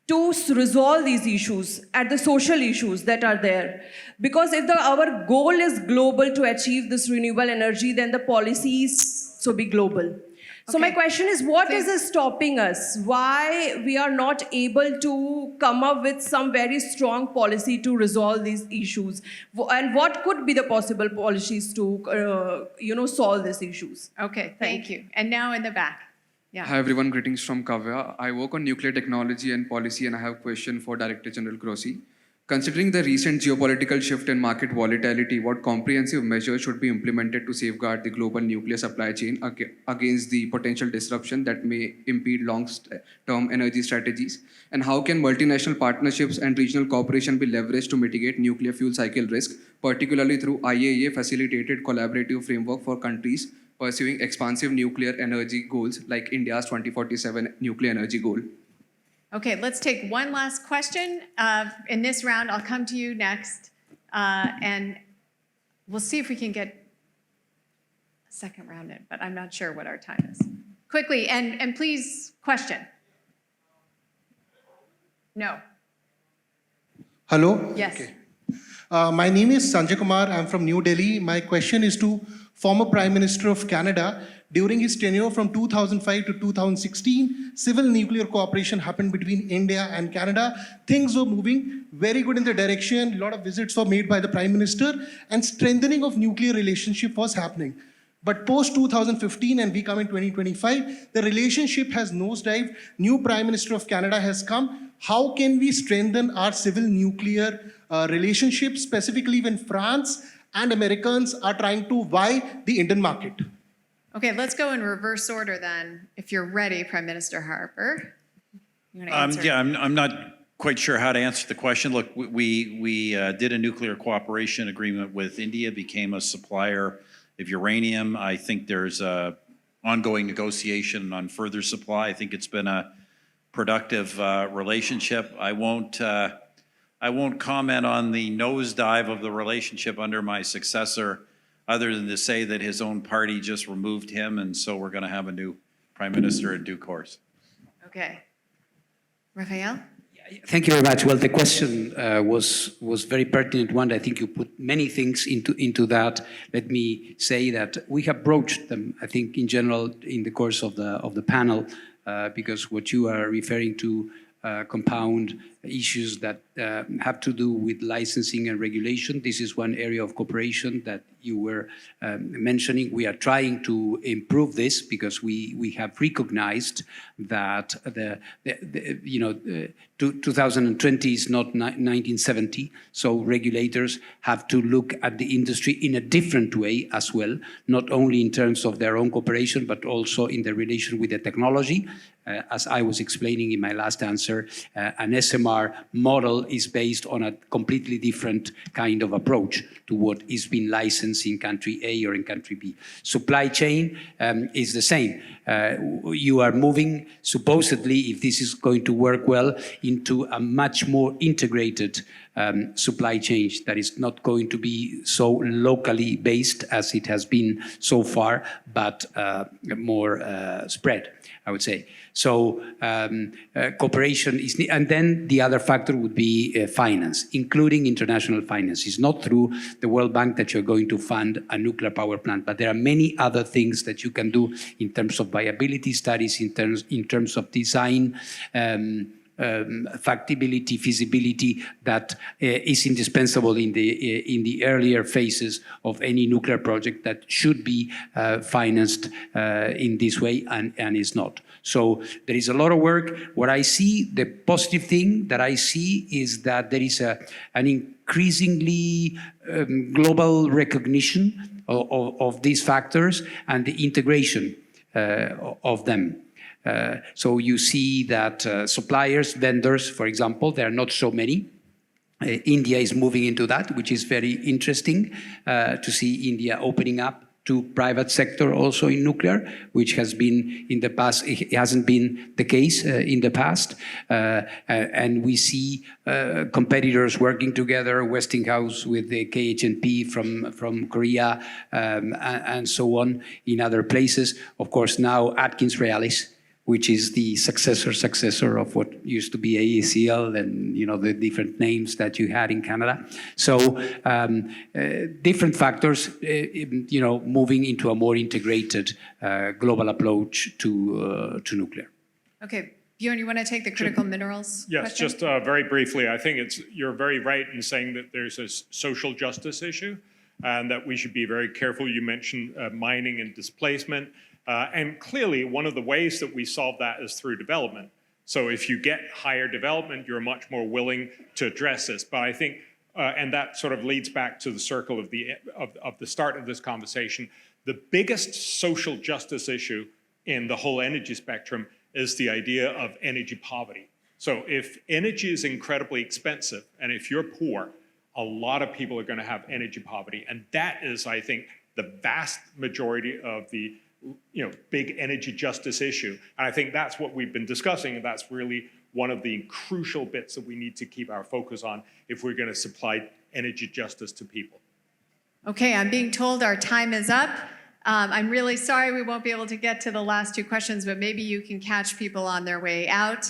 to resolve these issues at the social issues that are there. Because if our goal is global to achieve this renewable energy, then the policies should be global. So my question is, what is stopping us? Why we are not able to come up with some very strong policy to resolve these issues? And what could be the possible policies to solve these issues? Okay, thank you. And now in the back. Yeah. Hi everyone, greetings from Kavya. I work on nuclear technology and policy, and I have a question for Director General Grossi. Considering the recent geopolitical shift in market volatility, what comprehensive measures should be implemented to safeguard the global nuclear supply chain against the potential disruption that may impede long-term energy strategies? And how can multinational partnerships and regional cooperation be leveraged to mitigate nuclear fuel cycle risk, particularly through IAEA-facilitated collaborative framework for countries pursuing expansive nuclear energy goals like India's 2047 nuclear energy goal? Okay, let's take one last question. In this round, I'll come to you next, and we'll see if we can get a second round in, but I'm not sure what our time is. Quickly, and please, question. No. Hello? Yes. Okay. My name is Sanjay Kumar. I'm from New Delhi. My question is to former Prime Minister of Canada. During his tenure from 2005 to 2016, civil nuclear cooperation happened between India and Canada. Things were moving very good in the direction. A lot of visits were made by the Prime Minister, and strengthening of nuclear relationship was happening. But post 2015, and we come in 2025, the relationship has nosedived. New Prime Minister of Canada has come. How can we strengthen our civil nuclear relationship, specifically when France and Americans are trying to buy the Indian market? Okay, let's go in reverse order then. If you're ready, Prime Minister Harper. You want to answer? Yeah, I'm not quite sure how to answer the question. Look, we did a nuclear cooperation agreement with India, became a supplier of uranium. I think there's a ongoing negotiation on further supply. I think it's been a productive relationship. I won't comment on the nosedive of the relationship under my successor, other than to say that his own party just removed him, and so we're going to have a new prime minister in due course. Okay. Raphael? Thank you very much. Well, the question was very pertinent one. I think you put many things into that. Let me say that we have broached them, I think, in general, in the course of the panel, because what you are referring to compound issues that have to do with licensing and regulation. This is one area of cooperation that you were mentioning. We are trying to improve this because we have recognized that 2020 is not 1970. So regulators have to look at the industry in a different way as well, not only in terms of their own cooperation, but also in the relation with the technology. As I was explaining in my last answer, an SMR SMR model is based on a completely different kind of approach to what is being licensed in country A or in country B. Supply chain is the same. You are moving, supposedly, if this is going to work well, into a much more integrated supply chain that is not going to be so locally based as it has been so far, but more spread, I would say. So cooperation is, and then the other factor would be finance, including international finance. It's not through the World Bank that you're going to fund a nuclear power plant, but there are many other things that you can do in terms of viability studies, in terms of design, factibility, feasibility that is indispensable in the earlier phases of any nuclear project that should be financed in this way and is not. So there is a lot of work. What I see, the positive thing that I see is that there is an increasingly global recognition of these factors and the integration of them. So you see that suppliers, vendors, for example, there are not so many. India is moving into that, which is very interesting to see India opening up to private sector also in nuclear, which has been in the past, it hasn't been the case in the past. And we see competitors working together, Westinghouse with the KHNP from Korea, and so on in other places. Of course, now Atkins-Realis, which is the successor of what used to be AECL and the different names that you had in Canada. So different factors, moving into a more integrated global approach to nuclear. Okay, Bjorn, you want to take the critical minerals Yes, question? just very briefly, I think you're very right in saying that there's a social justice issue and that we should be very careful. You mentioned mining and displacement. And clearly, one of the ways that we solve that is through development. So if you get higher development, you're much more willing to address this. But I think, and that sort of leads back to the circle of the start of this conversation, the biggest social justice issue in the whole energy spectrum is the idea of energy poverty. So if energy is incredibly expensive, and if you're poor, a lot of people are going to have energy poverty. And that is, I think, the vast majority of the big energy justice issue. And I think that's what we've been discussing, and that's really one of the crucial bits that we need to keep our focus on if we're going to supply energy justice to people. Okay, I'm being told our time is up. I'm really sorry we won't be able to get to the last two questions, but maybe you can catch people on their way out.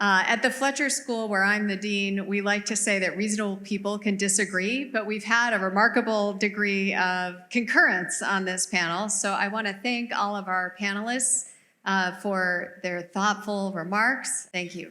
At the Fletcher School, where I'm the dean, we like to say that reasonable people can disagree, but we've had a remarkable degree of concurrence on this panel. So I want to thank all of our panelists for their thoughtful remarks. Thank you.